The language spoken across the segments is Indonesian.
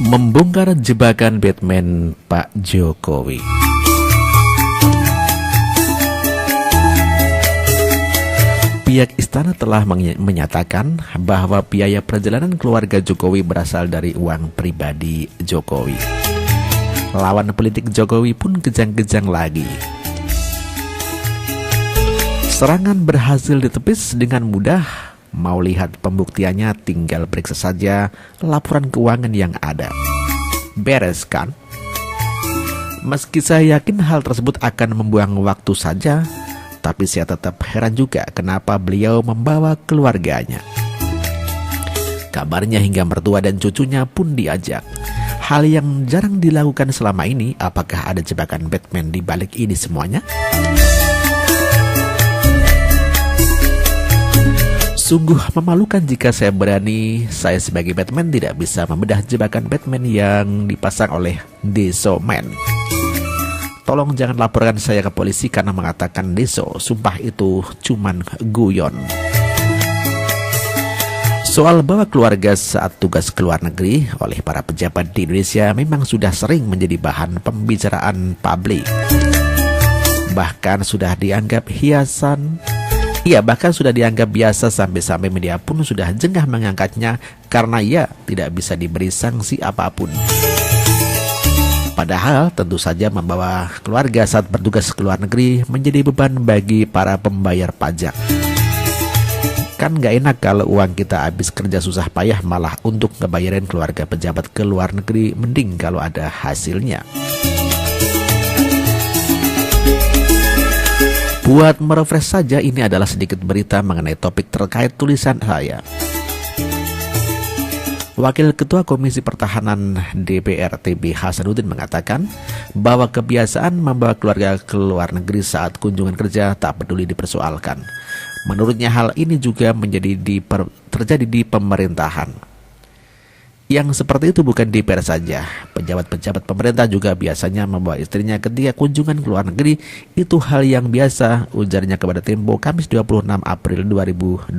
Membongkar jebakan Batman Pak Jokowi. Pihak istana telah menyatakan bahwa biaya perjalanan keluarga Jokowi berasal dari uang pribadi Jokowi. Lawan politik Jokowi pun kejang-kejang lagi. Serangan berhasil ditepis dengan mudah. Mau lihat pembuktiannya, tinggal periksa saja laporan keuangan yang ada. Beres kan? Meski saya yakin hal tersebut akan membuang waktu saja, tapi saya tetap heran juga kenapa beliau membawa keluarganya. Kabarnya hingga mertua dan cucunya pun diajak. Hal yang jarang dilakukan selama ini. Apakah ada jebakan Batman di balik ini semuanya? Sungguh memalukan jika saya sebagai Batman tidak bisa membedah jebakan Batman yang dipasang oleh Deso Man. Tolong jangan laporkan saya ke polisi karena mengatakan Deso, sumpah itu cuman guyon. Soal bawa keluarga saat tugas ke luar negeri oleh para pejabat di Indonesia memang sudah sering menjadi bahan pembicaraan publik. Bahkan sudah dianggap biasa sampai-sampai media pun sudah jengah mengangkatnya karena tidak bisa diberi sanksi apapun. Padahal tentu saja membawa keluarga saat bertugas ke luar negeri menjadi beban bagi para pembayar pajak. Kan gak enak kalau uang kita habis kerja susah payah malah untuk ngebayarin keluarga pejabat ke luar negeri, mending kalau ada hasilnya. Buat merefresh saja, ini adalah sedikit berita mengenai topik terkait tulisan saya. Wakil Ketua Komisi Pertahanan DPR TB Hasanuddin mengatakan bahwa kebiasaan membawa keluarga ke luar negeri saat kunjungan kerja tak peduli dipersoalkan. Menurutnya hal ini juga terjadi di pemerintahan. Yang seperti itu bukan DPR saja, pejabat-pejabat pemerintah juga biasanya membawa istrinya ketika kunjungan ke luar negeri. Itu hal yang biasa, ujarnya kepada Tempo Kamis 26 April 2012.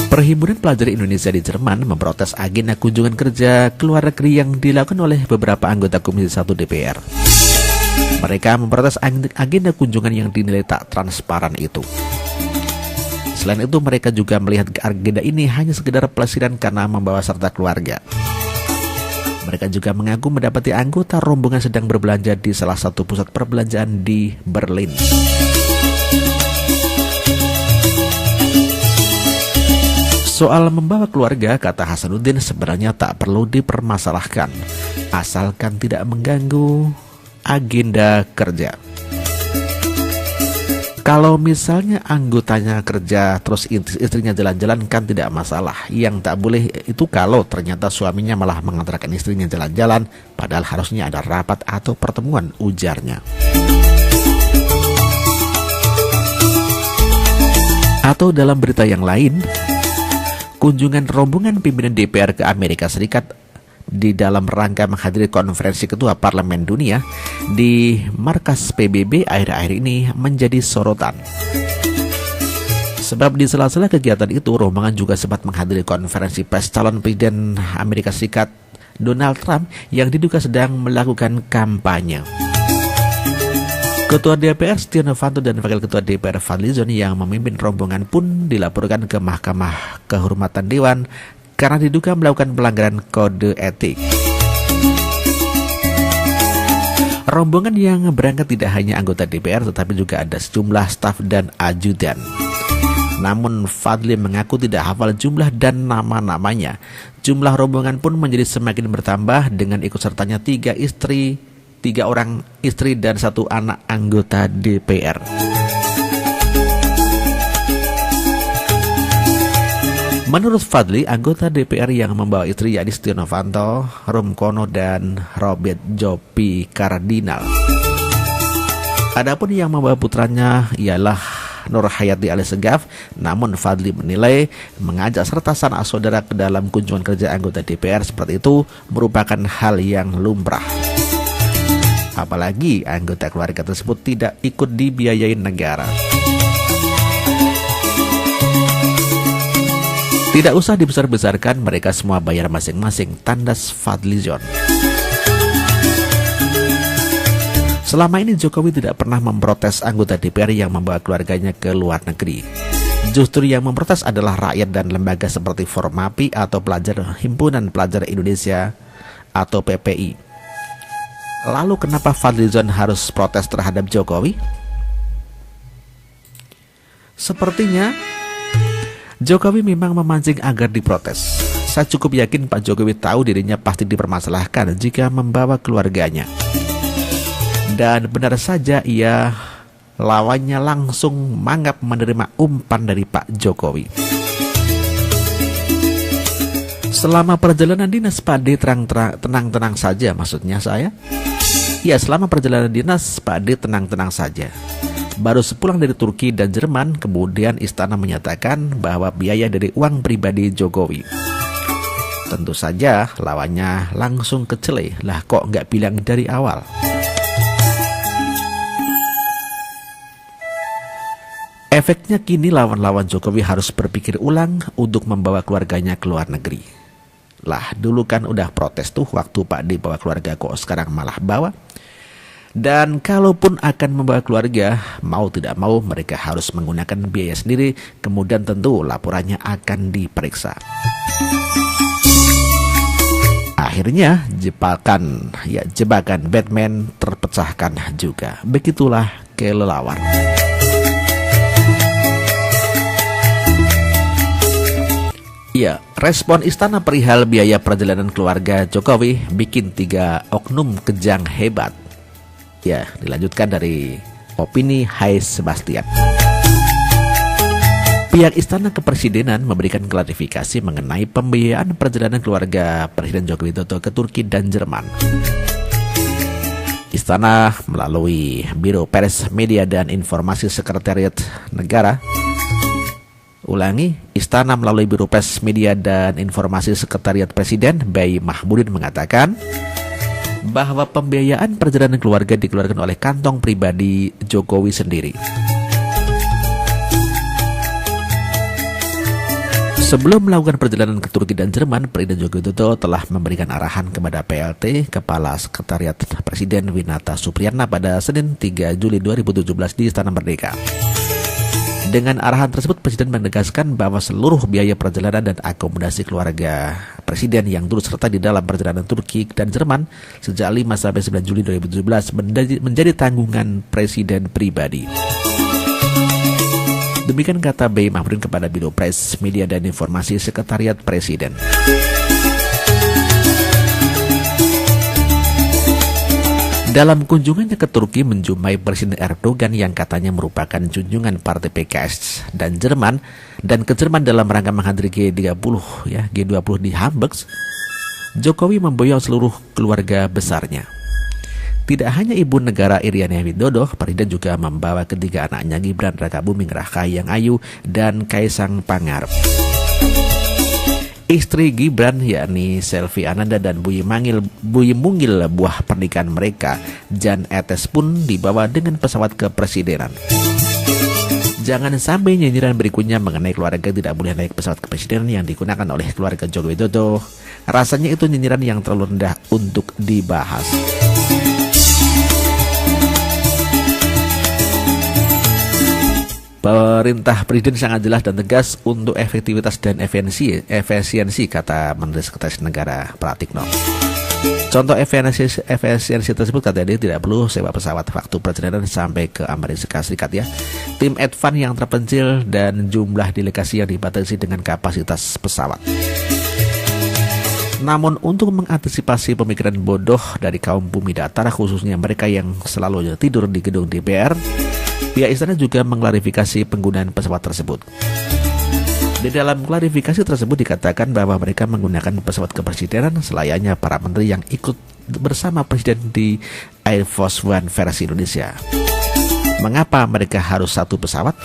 Perhimpunan Pelajar Indonesia di Jerman memprotes agenda kunjungan kerja ke luar negeri yang dilakukan oleh beberapa anggota Komisi 1 DPR. Mereka memprotes agenda kunjungan yang dinilai tak transparan itu. Selain itu, mereka juga melihat agenda ini hanya sekedar pelesiran karena membawa serta keluarga. Mereka juga mengaku mendapati anggota rombongan sedang berbelanja di salah satu pusat perbelanjaan di Berlin. Soal membawa keluarga, kata Hasanuddin, sebenarnya tak perlu dipermasalahkan, asalkan tidak mengganggu agenda kerja. Kalau misalnya anggotanya kerja terus istrinya jalan-jalan kan tidak masalah. Yang tak boleh itu kalau ternyata suaminya malah mengantarkan istrinya jalan-jalan padahal harusnya ada rapat atau pertemuan, ujarnya. Atau dalam berita yang lain, kunjungan rombongan pimpinan DPR ke Amerika Serikat di dalam rangka menghadiri konferensi Ketua Parlemen Dunia di markas PBB akhir-akhir ini menjadi sorotan. Sebab di sela-sela kegiatan itu, rombongan juga sempat menghadiri konferensi pers calon Presiden Amerika Serikat Donald Trump yang diduga sedang melakukan kampanye. Ketua DPR Setia Novanto dan Wakil Ketua DPR Fadlizon yang memimpin rombongan pun dilaporkan ke Mahkamah Kehormatan Dewan karena diduga melakukan pelanggaran kode etik. Rombongan yang berangkat tidak hanya anggota DPR tetapi juga ada sejumlah staf dan ajudan. Namun Fadli mengaku tidak hafal jumlah dan nama-namanya. Jumlah rombongan pun menjadi semakin bertambah dengan ikut sertanya 3 orang istri dan 1 anak anggota DPR. Menurut Fadli, anggota DPR yang membawa istri yakni Setia Novanto, Rum Kono, dan Robert Jopi Kardinal. Adapun yang membawa putranya ialah Nur Hayati alias Segaf, namun Fadli menilai mengajak serta sanak saudara ke dalam kunjungan kerja anggota DPR seperti itu merupakan hal yang lumrah. Apalagi anggota keluarga tersebut tidak ikut dibiayai negara. Tidak usah dibesar-besarkan, mereka semua bayar masing-masing, tandas Fadlizon. Selama ini Jokowi tidak pernah memprotes anggota DPR yang membawa keluarganya ke luar negeri. Justru yang memprotes adalah rakyat dan lembaga seperti Formapi atau Himpunan Pelajar Indonesia atau PPI. Lalu kenapa Fadlizon harus protes terhadap Jokowi? Sepertinya Jokowi memang memancing agar diprotes. Saya cukup yakin Pak Jokowi tahu dirinya pasti dipermasalahkan jika membawa keluarganya. Dan benar saja lawannya langsung mangap menerima umpan dari Pak Jokowi. Selama perjalanan dinas Pak D tenang-tenang saja, maksudnya saya. Ya, selama perjalanan dinas Pak D tenang-tenang saja. Baru sepulang dari Turki dan Jerman, kemudian istana menyatakan bahwa biaya dari uang pribadi Jokowi. Tentu saja lawannya langsung kecele, lah kok nggak bilang dari awal. Efeknya kini lawan-lawan Jokowi harus berpikir ulang untuk membawa keluarganya ke luar negeri. Lah, dulu kan udah protes tuh waktu Pak D bawa keluarga, kok sekarang malah bawa. Dan kalaupun akan membawa keluarga, mau tidak mau mereka harus menggunakan biaya sendiri, kemudian tentu laporannya akan diperiksa. Akhirnya jebakan Batman terpecahkan juga. Begitulah kelelawar. Ya, respon istana perihal biaya perjalanan keluarga Jokowi bikin 3 oknum kejang hebat. Ya, dilanjutkan dari opini Hai Sebastian. Pihak Istana Kepresidenan memberikan klarifikasi mengenai pembiayaan perjalanan keluarga Presiden Joko Widodo ke Turki dan Jerman. Istana melalui Biro Pers Media dan Informasi Sekretariat Negara Istana melalui Biro Pers Media dan Informasi Sekretariat Presiden Bayi Mahmudin mengatakan bahwa pembiayaan perjalanan keluarga dikeluarkan oleh kantong pribadi Jokowi sendiri. Sebelum melakukan perjalanan ke Turki dan Jerman, Presiden Joko Widodo telah memberikan arahan kepada PLT, Kepala Sekretariat Presiden Winata Supriyatna pada Senin 3 Juli 2017 di Istana Merdeka. Dengan arahan tersebut, Presiden menegaskan bahwa seluruh biaya perjalanan dan akomodasi keluarga Presiden yang turut serta di dalam perjalanan Turki dan Jerman sejak 5-9 Juli 2017 menjadi tanggungan Presiden pribadi. Demikian kata Bayi Mahmudin kepada Biro Pres Media dan Informasi Sekretariat Presiden. Dalam kunjungannya ke Turki menjumpai Presiden Erdogan yang katanya merupakan junjungan Partai PKS dan Jerman, dan ke Jerman dalam rangka menghadiri G20 di Hamburg, Jokowi memboyong seluruh keluarga besarnya. Tidak hanya ibu negara Iriana Widodo, Presiden juga membawa ketiga anaknya Gibran Rakabuming Rakahayang Ayu dan Kaisang Pangarep. Istri Gibran yakni Selvi Ananda dan Buyi Mungil buah pernikahan mereka, Jan Etes pun dibawa dengan pesawat kepresidenan. Jangan sampai nyinyiran berikutnya mengenai keluarga tidak boleh naik pesawat kepresidenan yang digunakan oleh keluarga Joko Widodo. Rasanya itu nyinyiran yang terlalu rendah untuk dibahas. Perintah Presiden sangat jelas dan tegas untuk efektivitas dan efisiensi, kata Menteri Sekretaris Negara Pratikno. Contoh efisiensi tersebut, kata dia, tidak perlu sewa pesawat waktu perjalanan sampai ke Amerika Serikat ya. Tim advance yang terpencil dan jumlah delegasi yang dibatasi dengan kapasitas pesawat. Namun untuk mengantisipasi pemikiran bodoh dari kaum bumi datar, khususnya mereka yang selalu tidur di gedung DPR, pihak istana juga mengklarifikasi penggunaan pesawat tersebut. Di dalam klarifikasi tersebut dikatakan bahwa mereka menggunakan pesawat kepresidenan selayaknya para menteri yang ikut bersama Presiden di Air Force One versi Indonesia. Mengapa mereka harus satu pesawat?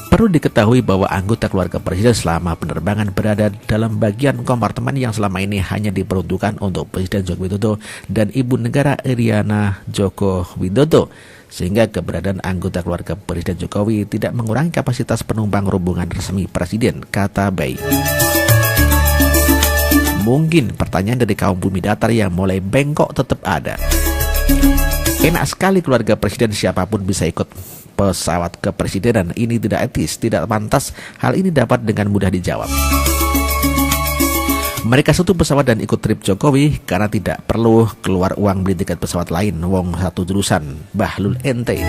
Perlu diketahui bahwa anggota keluarga Presiden selama penerbangan berada dalam bagian kompartemen yang selama ini hanya diperuntukkan untuk Presiden Joko Widodo dan Ibu Negara Iriana Joko Widodo. sehingga keberadaan anggota keluarga Presiden Jokowi tidak mengurangi kapasitas penumpang rombongan resmi Presiden, kata Bay. Mungkin pertanyaan dari kaum bumi datar yang mulai bengkok tetap ada. Enak sekali keluarga Presiden siapapun bisa ikut pesawat kepresidenan, ini tidak etis, tidak pantas. Hal ini dapat dengan mudah dijawab. Mereka satu pesawat dan ikut trip Jokowi karena tidak perlu keluar uang beli tiket pesawat lain, wong satu jurusan, Bahlul ente.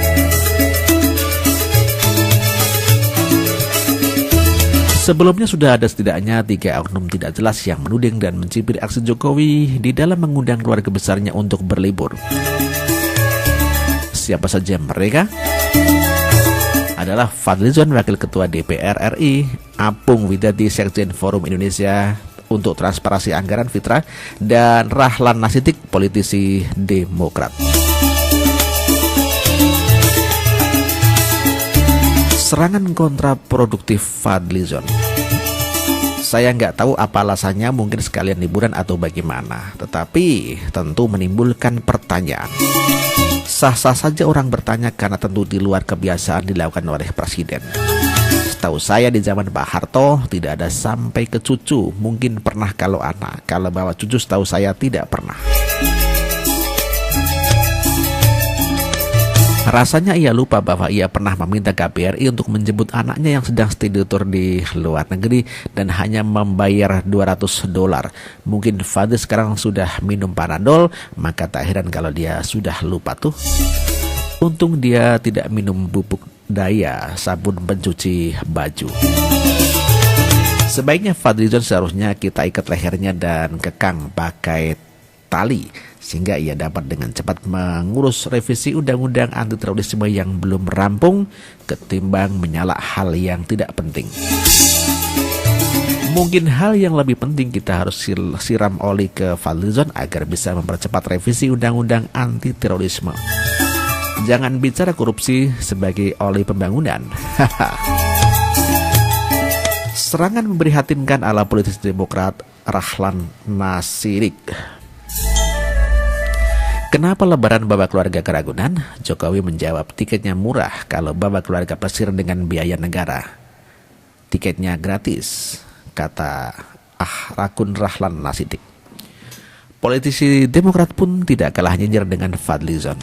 Sebelumnya sudah ada setidaknya 3 oknum tidak jelas yang menuding dan mencibir aksi Jokowi di dalam mengundang keluarga besarnya untuk berlibur. Siapa saja mereka? Adalah Fadlizon, Wakil Ketua DPR RI, Apung Widadi, Sekjen Forum Indonesia untuk Transparansi Anggaran Fitra, dan Rahlan Nasidik, politisi Demokrat. Serangan kontraproduktif Fadlizon. Saya nggak tahu apa alasannya, mungkin sekalian liburan atau bagaimana, tetapi tentu menimbulkan pertanyaan. Sah-sah saja orang bertanya karena tentu di luar kebiasaan dilakukan oleh Presiden. Setahu saya di zaman Pak Harto tidak ada sampai ke cucu, mungkin pernah kalau anak, kalau bawa cucu setahu saya tidak pernah. Rasanya ia lupa bahwa ia pernah meminta KBRI untuk menjemput anaknya yang sedang studi tour di luar negeri dan hanya membayar $200. Mungkin Fadil sekarang sudah minum Panadol, maka tak heran kalau dia sudah lupa tuh. Untung dia tidak minum bubuk daya, sabun pencuci baju. Sebaiknya Fadlizon seharusnya kita ikat lehernya dan kekang pakai tali, sehingga ia dapat dengan cepat mengurus revisi undang-undang anti terorisme yang belum rampung, ketimbang menyalak hal yang tidak penting. Mungkin hal yang lebih penting kita harus siram oli ke Fadlizon agar bisa mempercepat revisi undang-undang anti terorisme. Jangan bicara korupsi sebagai oli pembangunan. Serangan memprihatinkan ala politisi Demokrat Rahlan Nasidik. Kenapa lebaran bawa keluarga ke Ragunan? Jokowi menjawab tiketnya murah kalau bawa keluarga presiden dengan biaya negara. Tiketnya gratis, kata Rakun Rahlan Nasidik. Politisi Demokrat pun tidak kalah nyinyir dengan Fadlizon.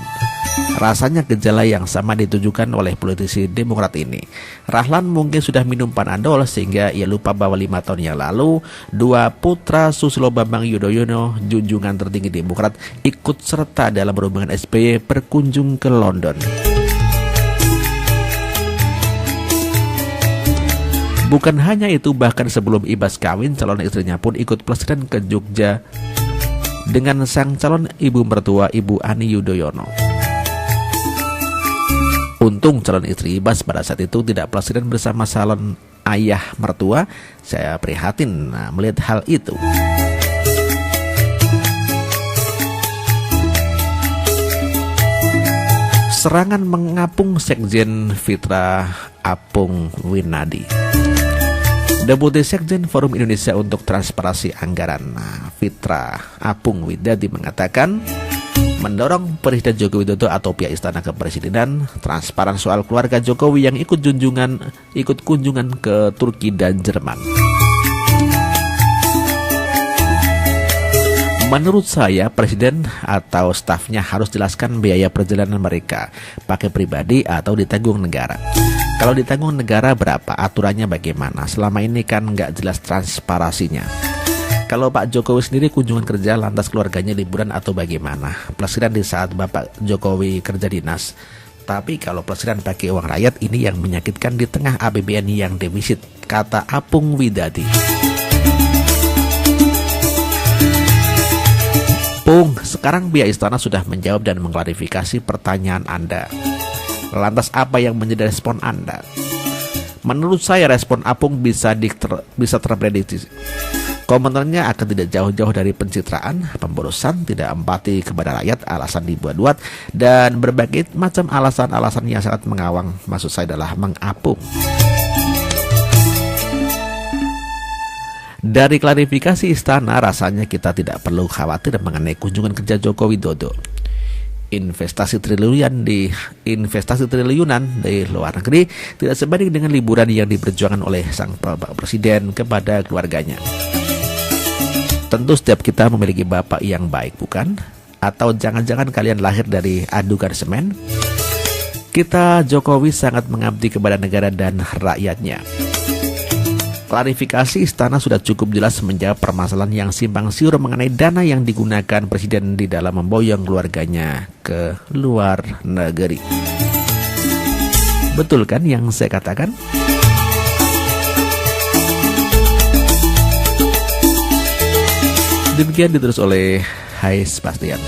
Rasanya gejala yang sama ditujukan oleh politisi Demokrat ini. Rahlan mungkin sudah minum Panadol sehingga ia lupa bahwa 5 tahun yang lalu 2 putra Susilo Bambang Yudhoyono, junjungan tertinggi Demokrat, ikut serta dalam rombongan SBY berkunjung ke London. Bukan hanya itu, bahkan sebelum Ibas kawin, calon istrinya pun ikut presiden ke Jogja dengan sang calon ibu mertua Ibu Ani Yudhoyono. Untung calon istri Ibas pada saat itu tidak presiden bersama calon ayah mertua. Saya prihatin melihat hal itu. Serangan mengapung Sekjen Fitra Apung Winadi. Deputi Sekjen Forum Indonesia untuk Transparansi Anggaran Fitra Apung Widadi mengatakan, mendorong Presiden Joko Widodo atau pihak Istana Kepresidenan transparan soal keluarga Jokowi yang ikut kunjungan ke Turki dan Jerman. Menurut saya, Presiden atau stafnya harus jelaskan biaya perjalanan mereka, pakai pribadi atau ditanggung negara. Kalau ditanggung negara berapa, aturannya bagaimana? Selama ini kan nggak jelas transparansinya. Kalau Pak Jokowi sendiri kunjungan kerja, lantas keluarganya liburan atau bagaimana? Presiden di saat Bapak Jokowi kerja dinas. Tapi kalau presiden pakai uang rakyat, ini yang menyakitkan di tengah APBN yang defisit, kata Apung Widadi. Pung, sekarang pihak istana sudah menjawab dan mengklarifikasi pertanyaan Anda. Lantas apa yang menjadi respon Anda? Menurut saya respon Apung bisa terprediksi. Komentarnya akan tidak jauh-jauh dari pencitraan, pemborosan, tidak empati kepada rakyat, alasan dibuat-buat, dan berbagai macam alasan-alasan yang sangat mengawang. Maksud saya adalah mengapung. Dari klarifikasi istana, rasanya kita tidak perlu khawatir mengenai kunjungan kerja Joko Widodo. investasi triliunan di luar negeri tidak sebanding dengan liburan yang diperjuangkan oleh sang Bapak Presiden kepada keluarganya. Tentu setiap kita memiliki bapak yang baik, bukan? Atau jangan-jangan kalian lahir dari adukan semen? Kita Jokowi sangat mengabdi kepada negara dan rakyatnya. Klarifikasi istana sudah cukup jelas menjawab permasalahan yang simpang siur mengenai dana yang digunakan Presiden di dalam memboyong keluarganya ke luar negeri. Betul kan yang saya katakan? Demikian ditulis oleh Hai Sebastian.